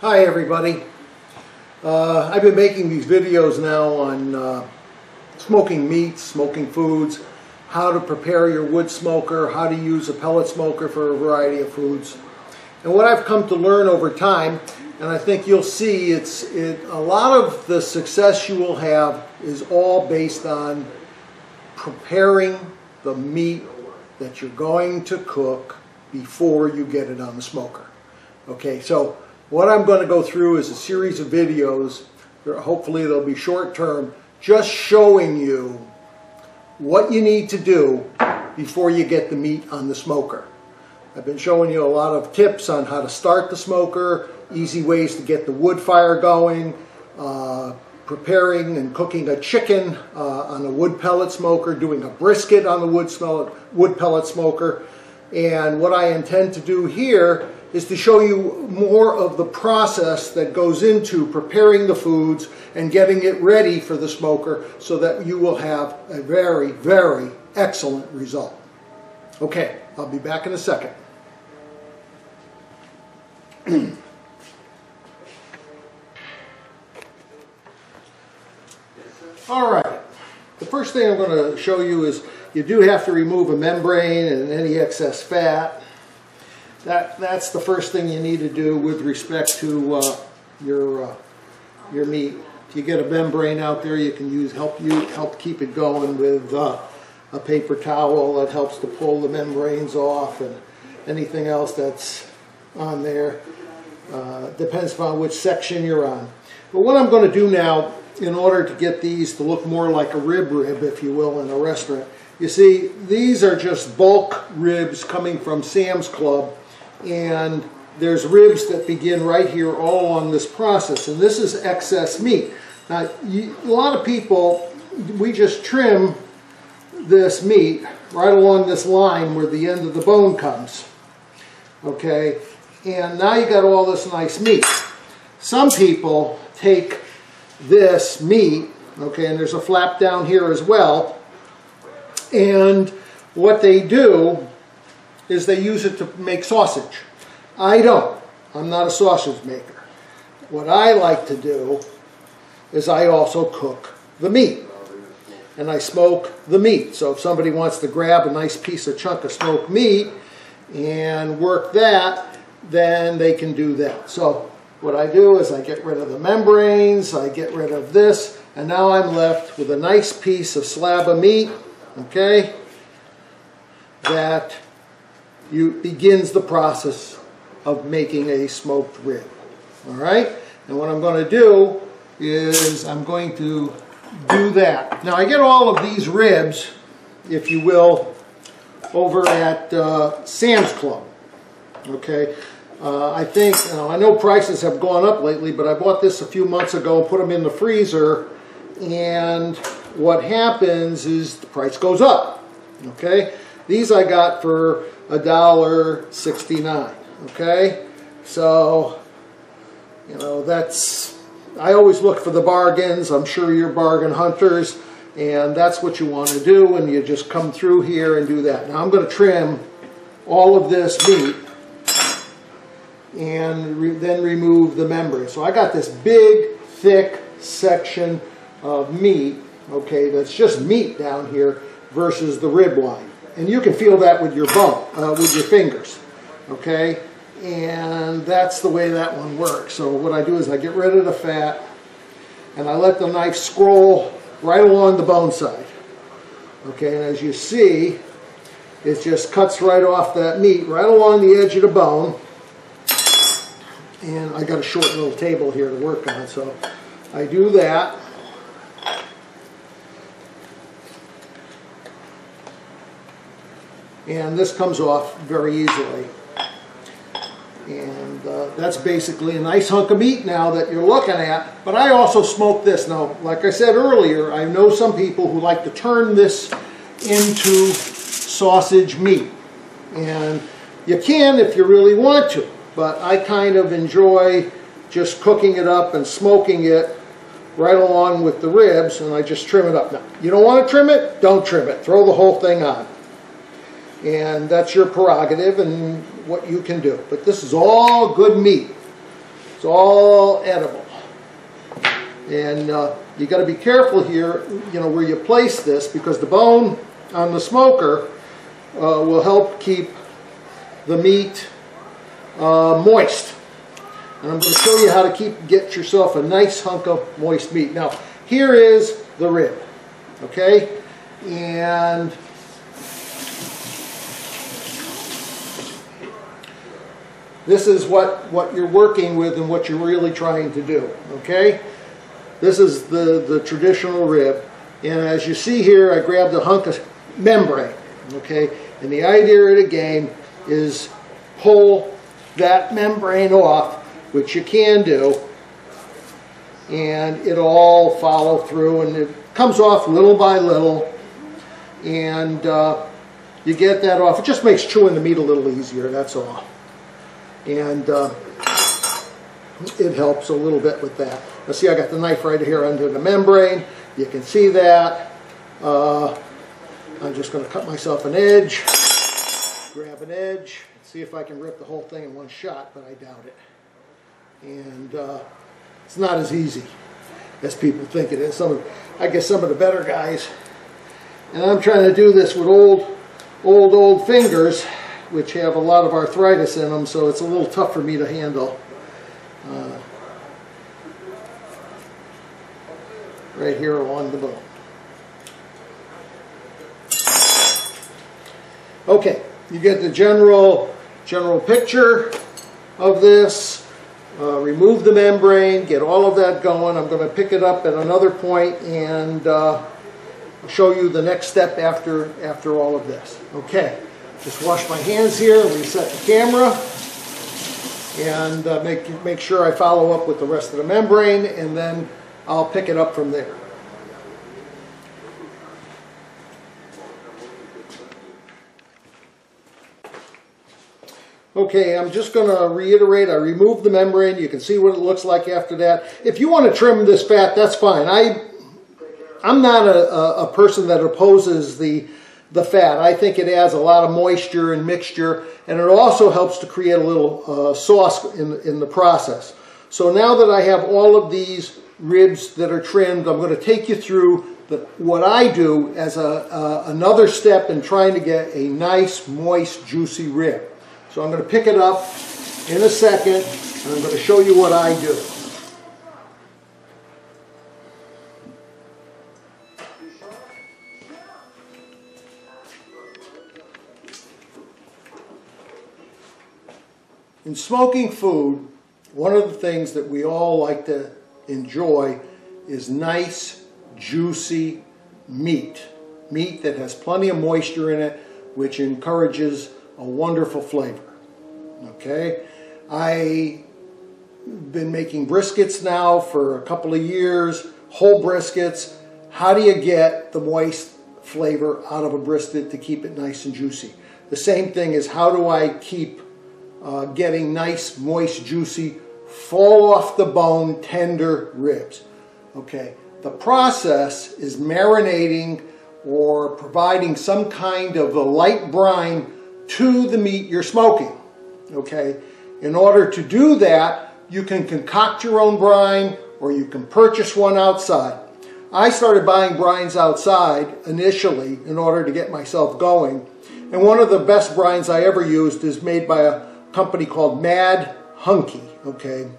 Hi everybody. I've been making these videos now on smoking meats, smoking foods, how to prepare your wood smoker, how to use a pellet smoker for a variety of foods. And what I've come to learn over time, and I think you'll see, a lot of the success you will have is all based on preparing the meat that you're going to cook before you get it on the smoker. Okay, so what I'm going to go through is a series of videos, hopefully they'll be short term, just showing you what you need to do before you get the meat on the smoker. I've been showing you a lot of tips on how to start the smoker, easy ways to get the wood fire going, preparing and cooking a chicken on a wood pellet smoker, doing a brisket on the wood pellet smoker. And what I intend to do here is to show you more of the process that goes into preparing the foods and getting it ready for the smoker so that you will have a very, very excellent result. Okay, I'll be back in a second. All right, the first thing I'm going to show you is you do have to remove a membrane and any excess fat. That's the first thing you need to do with respect to your meat. If you get a membrane out there, you can help keep it going with a paper towel that helps to pull the membranes off, and anything else that's on there. Depends upon which section you're on. But what I'm going to do now, in order to get these to look more like a rib, if you will, in a restaurant, you see, these are just bulk ribs coming from Sam's Club. And there's ribs that begin right here all along this process, and this is excess meat. Now, a lot of people, we just trim this meat right along this line where the end of the bone comes. Okay, and now you got all this nice meat. Some people take this meat, okay, and there's a flap down here as well, and what they do is they use it to make sausage. I don't. I'm not a sausage maker. What I like to do is I also cook the meat. And I smoke the meat. So if somebody wants to grab a nice chunk of smoked meat and work that, then they can do that. So what I do is I get rid of the membranes, I get rid of this, and now I'm left with a nice slab of meat, okay, that begins the process of making a smoked rib. All right? And what I'm going to do is I'm going to do that. Now I get all of these ribs, if you will, over at Sam's Club. Okay? I think, I know prices have gone up lately, but I bought this a few months ago, put them in the freezer, and what happens is the price goes up. Okay? These I got for $1.69, okay? So, I always look for the bargains. I'm sure you're bargain hunters, and that's what you want to do, and you just come through here and do that. Now I'm going to trim all of this meat and then remove the membrane. So I got this big, thick section of meat, okay, that's just meat down here versus the rib line. And you can feel that with your with your fingers, okay? And that's the way that one works. So what I do is I get rid of the fat, and I let the knife scroll right along the bone side. Okay, and as you see, it just cuts right off that meat, right along the edge of the bone. And I got a short little table here to work on, so I do that. And this comes off very easily. And that's basically a nice hunk of meat now that you're looking at. But I also smoke this. Now, like I said earlier, I know some people who like to turn this into sausage meat. And you can if you really want to. But I kind of enjoy just cooking it up and smoking it right along with the ribs, and I just trim it up. Now, you don't want to trim it? Don't trim it. Throw the whole thing on. And that's your prerogative and what you can do. But this is all good meat. It's all edible. And you got to be careful here, you know, where you place this, because the bone on the smoker will help keep the meat moist. And I'm going to show you how to get yourself a nice hunk of moist meat. Now, here is the rib, okay? And this is what you're working with and what you're really trying to do, okay? This is the traditional rib. And as you see here, I grabbed a hunk of membrane, okay? And the idea of the game is pull that membrane off, which you can do, and it'll all follow through, and it comes off little by little, and you get that off. It just makes chewing the meat a little easier, that's all. And it helps a little bit with that. Now see, I got the knife right here under the membrane. You can see that. I'm just going to cut myself an edge, grab an edge, see if I can rip the whole thing in one shot, but I doubt it. And it's not as easy as people think it is. I guess some of the better guys. And I'm trying to do this with old fingers, which have a lot of arthritis in them, so it's a little tough for me to handle. Right here along the bone. Okay, you get the general picture of this. Remove the membrane, get all of that going. I'm going to pick it up at another point and show you the next step after all of this. Okay, just wash my hands here, reset the camera, and make sure I follow up with the rest of the membrane, and then I'll pick it up from there. Okay, I'm just going to reiterate, I removed the membrane. You can see what it looks like after that. If you want to trim this fat, that's fine. I'm not a person that opposes the fat. I think it adds a lot of moisture and mixture, and it also helps to create a little sauce in the process. So now that I have all of these ribs that are trimmed, I'm going to take you through what I do as another step in trying to get a nice, moist, juicy rib. So I'm going to pick it up in a second, and I'm going to show you what I do. In smoking food, one of the things that we all like to enjoy is nice, juicy meat. Meat that has plenty of moisture in it, which encourages a wonderful flavor. Okay, I've been making briskets now for a couple of years, whole briskets. How do you get the moist flavor out of a brisket to keep it nice and juicy? The same thing is, how do I keep getting nice, moist, juicy, fall off the bone, tender ribs? Okay, the process is marinating or providing some kind of a light brine to the meat you're smoking. Okay, in order to do that, you can concoct your own brine, or you can purchase one outside. I started buying brines outside initially in order to get myself going, and one of the best brines I ever used is made by a company called Mad Hunky. Okay,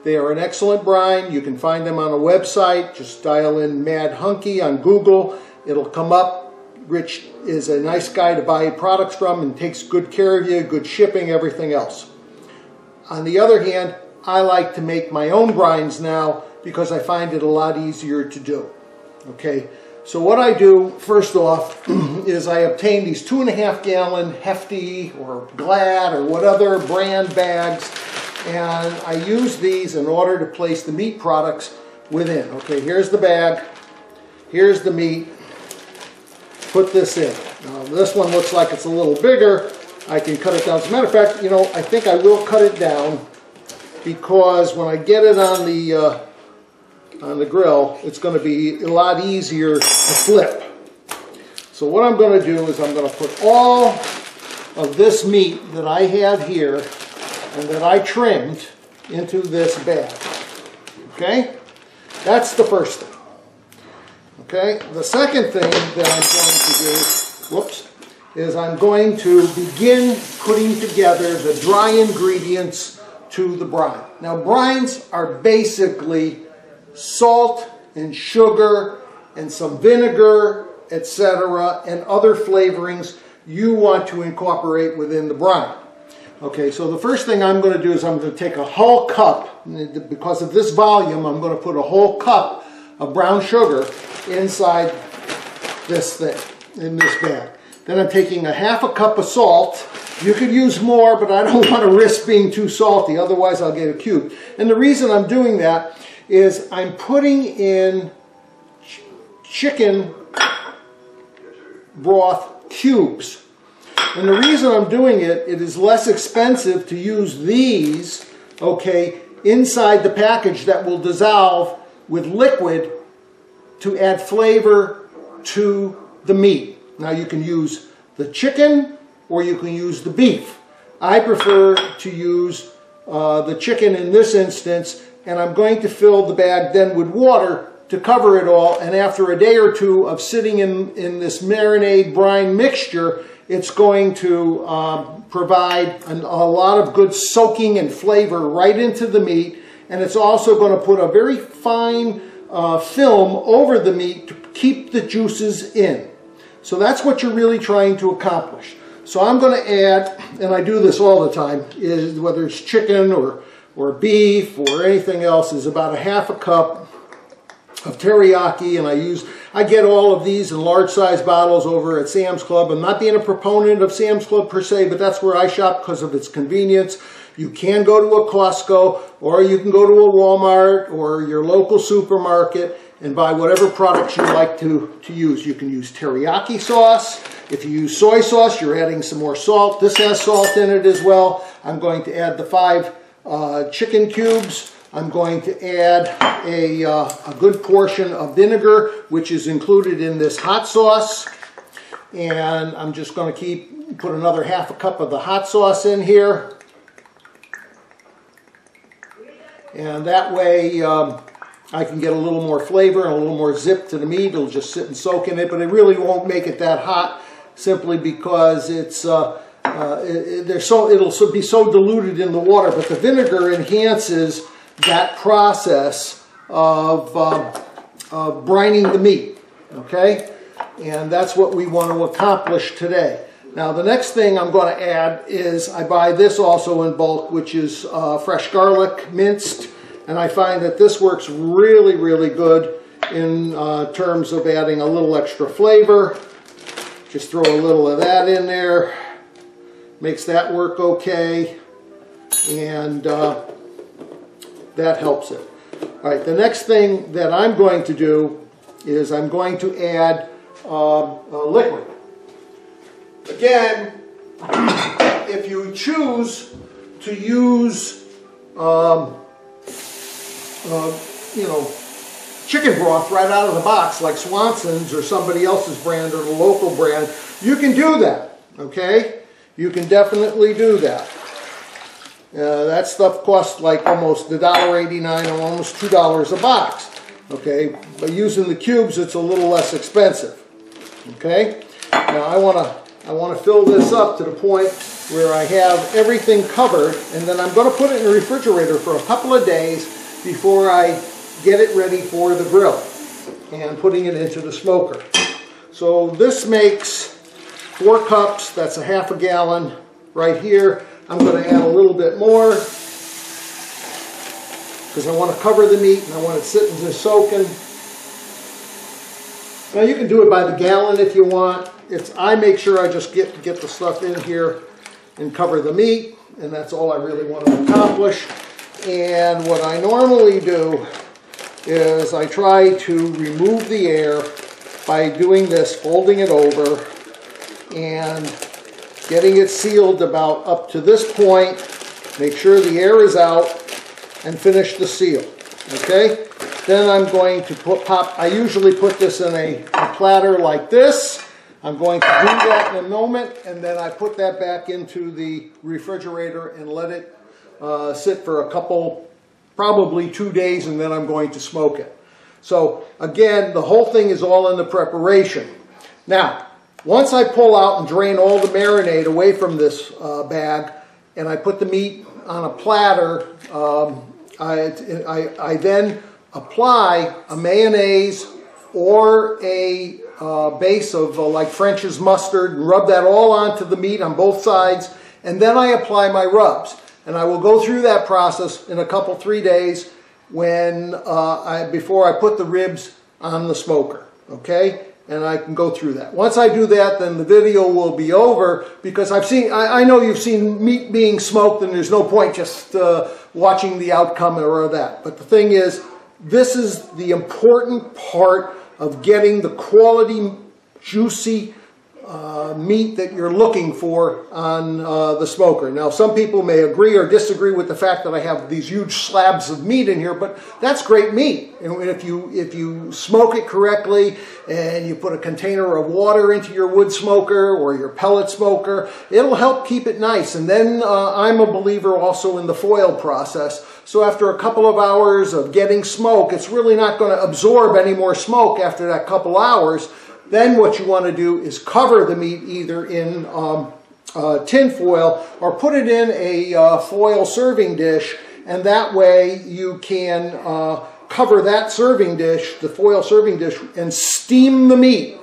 they are an excellent brine. You can find them on a website. Just dial in Mad Hunky on Google. It'll come up. Rich is a nice guy to buy products from and takes good care of you, good shipping, everything else. On the other hand, I like to make my own brines now because I find it a lot easier to do. Okay, so what I do first off is I obtain these 2.5 gallon Hefty or Glad or whatever brand bags, and I use these in order to place the meat products within. Okay, here's the bag, here's the meat. Put this in. Now, this one looks like it's a little bigger. I can cut it down. As a matter of fact, you know, I think I will cut it down, because when I get it on the grill, it's going to be a lot easier to flip. So what I'm going to do is I'm going to put all of this meat that I have here and that I trimmed, into this bag. Okay? That's the first thing. Okay? The second thing that I'm going to do, whoops, is I'm going to begin putting together the dry ingredients to the brine. Now, brines are basically salt and sugar and some vinegar, etc., and other flavorings you want to incorporate within the brine. Okay, so the first thing I'm going to do is I'm going to take a whole cup, because of this volume, I'm going to put a whole cup of brown sugar inside this thing, in this bag. Then I'm taking a half a cup of salt. You could use more, but I don't want to risk being too salty, otherwise I'll get a cube. And the reason I'm doing that is I'm putting in chicken broth cubes. And the reason I'm doing it, it is less expensive to use these, okay, inside the package that will dissolve with liquid to add flavor to the meat. Now you can use the chicken or you can use the beef. I prefer to use the chicken in this instance, and I'm going to fill the bag then with water to cover it all, and after a day or two of sitting in this marinade brine mixture, it's going to provide a lot of good soaking and flavor right into the meat, and it's also going to put a very fine film over the meat to keep the juices in. So that's what you're really trying to accomplish. So I'm going to add, and I do this all the time, is whether it's chicken or beef or anything else, is about a half a cup of teriyaki, and I get all of these in large size bottles over at Sam's Club. I'm not being a proponent of Sam's Club per se, but that's where I shop because of its convenience. You can go to a Costco, or you can go to a Walmart or your local supermarket and buy whatever products you like to use. You can use teriyaki sauce. If you use soy sauce, you're adding some more salt. This has salt in it as well. I'm going to add the 5 chicken cubes. I'm going to add a good portion of vinegar, which is included in this hot sauce. And I'm just going to put another half a cup of the hot sauce in here. And that way I can get a little more flavor and a little more zip to the meat. It'll just sit and soak in it, but it really won't make it that hot simply because it's it'll be so diluted in the water. But the vinegar enhances that process of brining the meat, okay? And that's what we want to accomplish today. Now the next thing I'm going to add is I buy this also in bulk, which is fresh garlic minced, and I find that this works really, really good in terms of adding a little extra flavor. Just throw a little of that in there, makes that work okay, and that helps it. All right, the next thing that I'm going to do is I'm going to add liquid. Again, if you choose to use, you know, chicken broth right out of the box like Swanson's or somebody else's brand or the local brand, you can do that, okay? You can definitely do that. That stuff costs like almost $1.89 or almost $2 a box, okay? But using the cubes, it's a little less expensive, okay? Now I want to fill this up to the point where I have everything covered, and then I'm going to put it in the refrigerator for a couple of days before I get it ready for the grill and putting it into the smoker. So this makes 4 cups, that's a half a gallon right here. I'm going to add a little bit more because I want to cover the meat and I want it sitting there soaking. Now you can do it by the gallon if you want. I make sure I just get the stuff in here and cover the meat, and that's all I really want to accomplish. And what I normally do is I try to remove the air by doing this, folding it over and getting it sealed about up to this point. Make sure the air is out and finish the seal, okay? Then I'm going to I usually put this in a platter like this. I'm going to do that in a moment, and then I put that back into the refrigerator and let it sit for a couple, probably 2 days, and then I'm going to smoke it. So again, the whole thing is all in the preparation. Now, once I pull out and drain all the marinade away from this bag, and I put the meat on a platter, I then apply a mayonnaise or a base of like French's mustard and rub that all onto the meat on both sides, and then I apply my rubs. And I will go through that process in a couple, 3 days when before I put the ribs on the smoker, okay? And I can go through that. Once I do that, then the video will be over, because I know you've seen meat being smoked, and there's no point just watching the outcome or that. But the thing is, this is the important part of getting the quality, juicy meat that you're looking for on the smoker. Now, some people may agree or disagree with the fact that I have these huge slabs of meat in here, but that's great meat. And if you smoke it correctly and you put a container of water into your wood smoker or your pellet smoker, it'll help keep it nice. And then I'm a believer also in the foil process. So after a couple of hours of getting smoke, it's really not going to absorb any more smoke after that couple hours. Then what you want to do is cover the meat either in tin foil or put it in a foil serving dish, and that way you can cover that serving dish, the foil serving dish, and steam the meat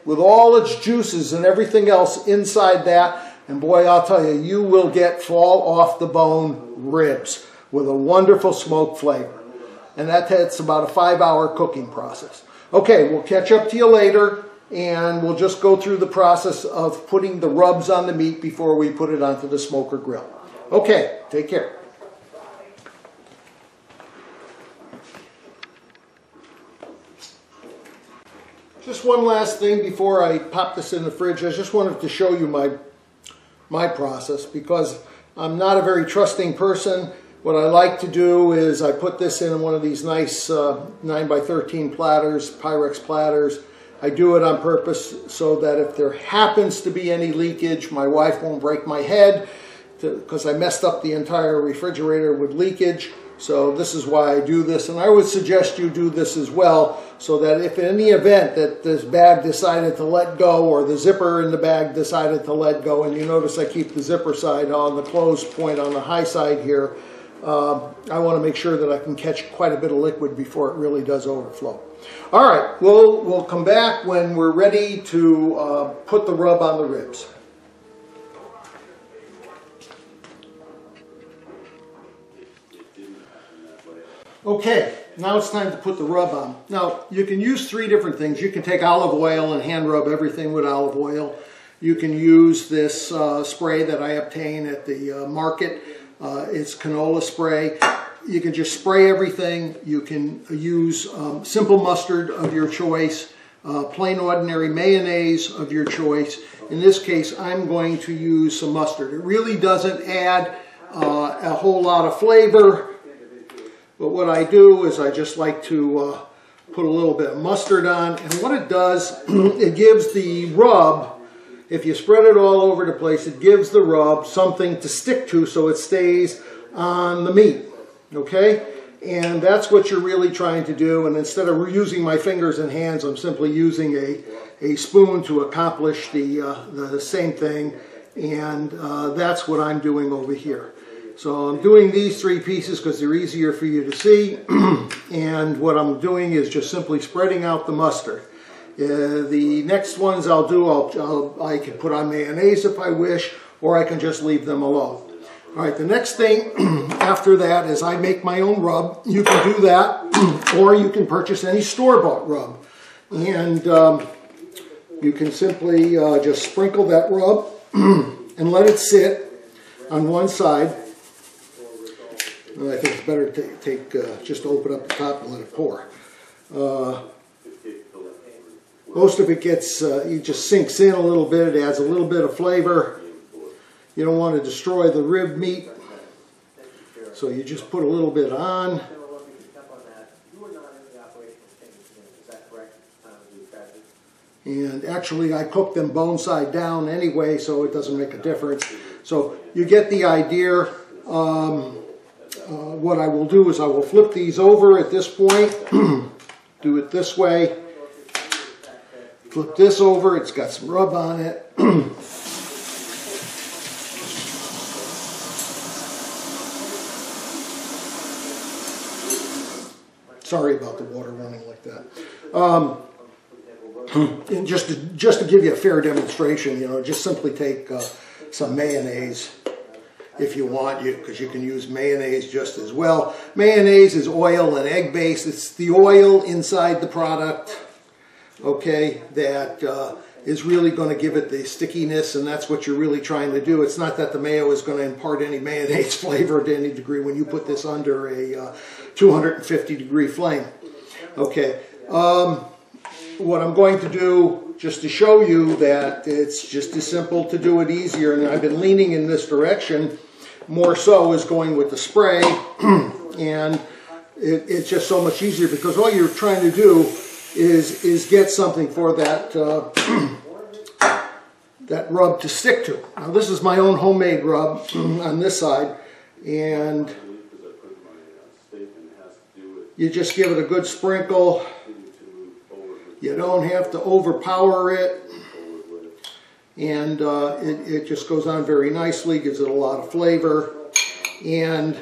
with all its juices and everything else inside that. And boy, I'll tell you, you will get fall off the bone ribs with a wonderful smoke flavor. And that's about a 5-hour cooking process. Okay, we'll catch up to you later, and we'll just go through the process of putting the rubs on the meat before we put it onto the smoker grill. Okay, take care. Just one last thing before I pop this in the fridge. I just wanted to show you my process, because I'm not a very trusting person. What I like to do is I put this in one of these nice 9x13 platters, Pyrex platters. I do it on purpose so that if there happens to be any leakage, my wife won't break my head, because I messed up the entire refrigerator with leakage. So this is why I do this, and I would suggest you do this as well, so that if in any event that this bag decided to let go, or the zipper in the bag decided to let go, and you notice I keep the zipper side on the closed point on the high side here, I want to make sure that I can catch quite a bit of liquid before it really does overflow. All right, we'll come back when we're ready to put the rub on the ribs. Okay, now it's time to put the rub on. Now, you can use 3 different things. You can take olive oil and hand rub everything with olive oil. You can use this spray that I obtain at the market. It's canola spray. You can just spray everything. You can use simple mustard of your choice, plain ordinary mayonnaise of your choice. In this case, I'm going to use some mustard. It really doesn't add a whole lot of flavor, but what I do is I just like to put a little bit of mustard on, and what it does, it gives the rub, if you spread it all over the place, it gives the rub something to stick to so it stays on the meat, okay? And that's what you're really trying to do, and instead of using my fingers and hands, I'm simply using a spoon to accomplish the same thing, and that's what I'm doing over here. So I'm doing these 3 pieces because they're easier for you to see, and what I'm doing is just simply spreading out the mustard. The next ones I'll do, I can put on mayonnaise if I wish, or I can just leave them alone. All right, the next thing after that is I make my own rub. You can do that, or you can purchase any store-bought rub. And you can simply just sprinkle that rub and let it sit on one side. I think it's better to just open up the top and let it pour. Most of it gets, it just sinks in a little bit. It adds a little bit of flavor. You don't want to destroy the rib meat, so you just put a little bit on. And actually I cook them bone side down anyway, so it doesn't make a difference. So you get the idea. what I will do is I will flip these over at this point, do it this way, flip this over, it's got some rub on it. Sorry about the water running like that. And just to give you a fair demonstration, you know, just simply take some mayonnaise if you want, because you can use mayonnaise just as well. Mayonnaise is oil and egg based. It's the oil inside the product, okay, that is really going to give it the stickiness, and that's what you're really trying to do. It's not that the mayo is going to impart any mayonnaise flavor to any degree when you put this under a 250 degree flame. Okay, what I'm going to do, just to show you that it's just as simple to do it easier, and I've been leaning in this direction more so, is going with the spray, and it's just so much easier because all you're trying to do is get something for that that rub to stick to. Now this is my own homemade rub on this side, and you just give it a good sprinkle. You don't have to overpower it, and it just goes on very nicely, gives it a lot of flavor. And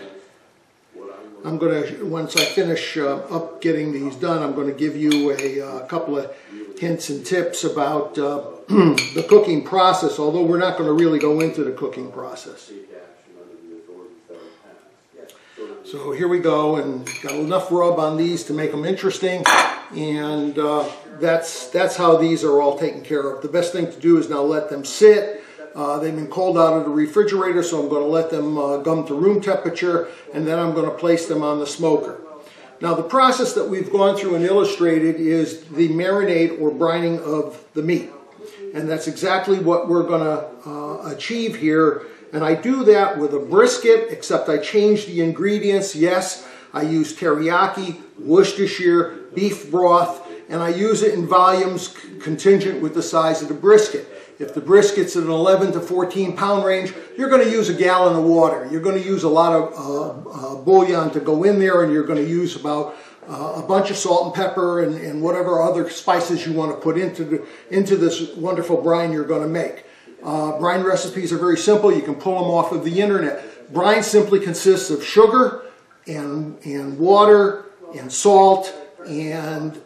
I'm going to, once I finish up getting these done, I'm going to give you a couple of hints and tips about the cooking process, although we're not going to really go into the cooking process. So here we go, and got enough rub on these to make them interesting, and that's how these are all taken care of. The best thing to do is now let them sit. They've been cold out of the refrigerator, so I'm going to let them gum to room temperature, and then I'm going to place them on the smoker. Now the process that we've gone through and illustrated is the marinade or brining of the meat, and that's exactly what we're going to achieve here. And I do that with a brisket, except I change the ingredients. Yes, I use teriyaki, Worcestershire, beef broth, and I use it in volumes contingent with the size of the brisket. If the brisket's in an 11 to 14 pound range, you're going to use a gallon of water. You're going to use a lot of bouillon to go in there, and you're going to use about a bunch of salt and pepper and whatever other spices you want to put into this wonderful brine you're going to make. Brine recipes are very simple. You can pull them off of the internet. Brine simply consists of sugar and water and salt and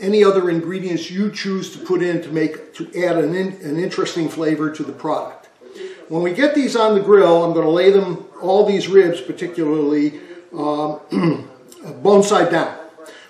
any other ingredients you choose to put in to add an interesting flavor to the product. When we get these on the grill, I'm going to lay them, all these ribs particularly, bone side down.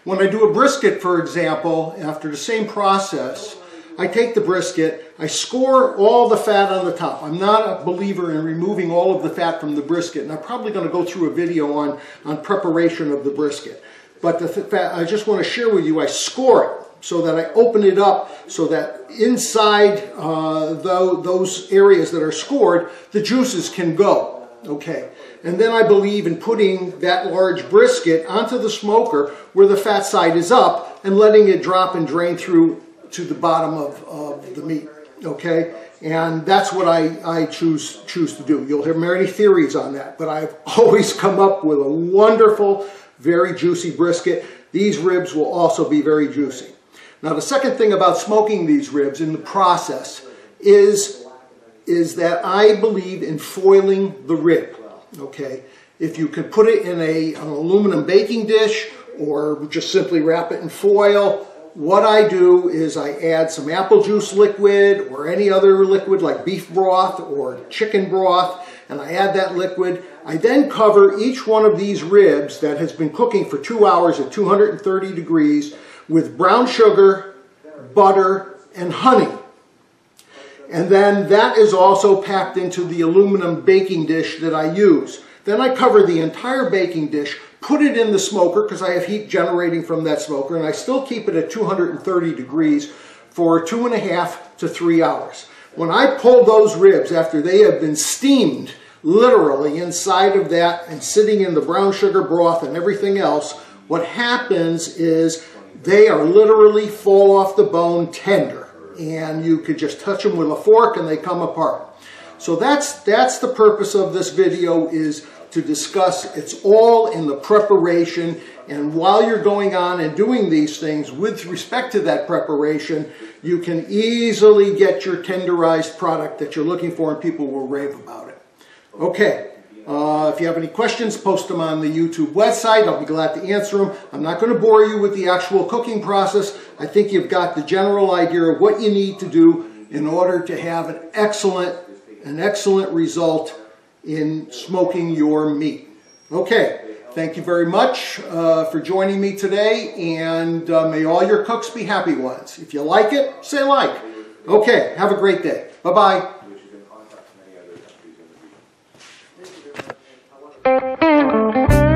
When I do a brisket, for example, after the same process, I take the brisket, I score all the fat on the top. I'm not a believer in removing all of the fat from the brisket, and I'm probably going to go through a video on preparation of the brisket. But the fat, I just want to share with you, I score it so that I open it up so that inside those areas that are scored, the juices can go. Okay, and then I believe in putting that large brisket onto the smoker where the fat side is up and letting it drop and drain through to the bottom of the meat. Okay, and that's what I choose to do. You'll hear many theories on that, but I've always come up with a wonderful, very juicy brisket. These ribs will also be very juicy. Now the second thing about smoking these ribs in the process is that I believe in foiling the rib. Okay, if you can put it in an aluminum baking dish or just simply wrap it in foil, what I do is I add some apple juice liquid or any other liquid like beef broth or chicken broth, and I add that liquid. I then cover each one of these ribs that has been cooking for 2 hours at 230 degrees with brown sugar, butter, and honey. And then that is also packed into the aluminum baking dish that I use. Then I cover the entire baking dish, put it in the smoker because I have heat generating from that smoker, and I still keep it at 230 degrees for 2.5 to 3 hours. When I pull those ribs after they have been steamed literally inside of that and sitting in the brown sugar broth and everything else, what happens is they are literally fall off the bone tender, and you could just touch them with a fork and they come apart. So that's the purpose of this video, is to discuss. It's all in the preparation, and while you're going on and doing these things with respect to that preparation, you can easily get your tenderized product that you're looking for, and people will rave about it. Okay. If you have any questions, post them on the YouTube website. I'll be glad to answer them. I'm not going to bore you with the actual cooking process. I think you've got the general idea of what you need to do in order to have an excellent result in smoking your meat. Okay, thank you very much for joining me today, and may all your cooks be happy ones. If you like it, say like. Okay, have a great day. Bye-bye. Thank you.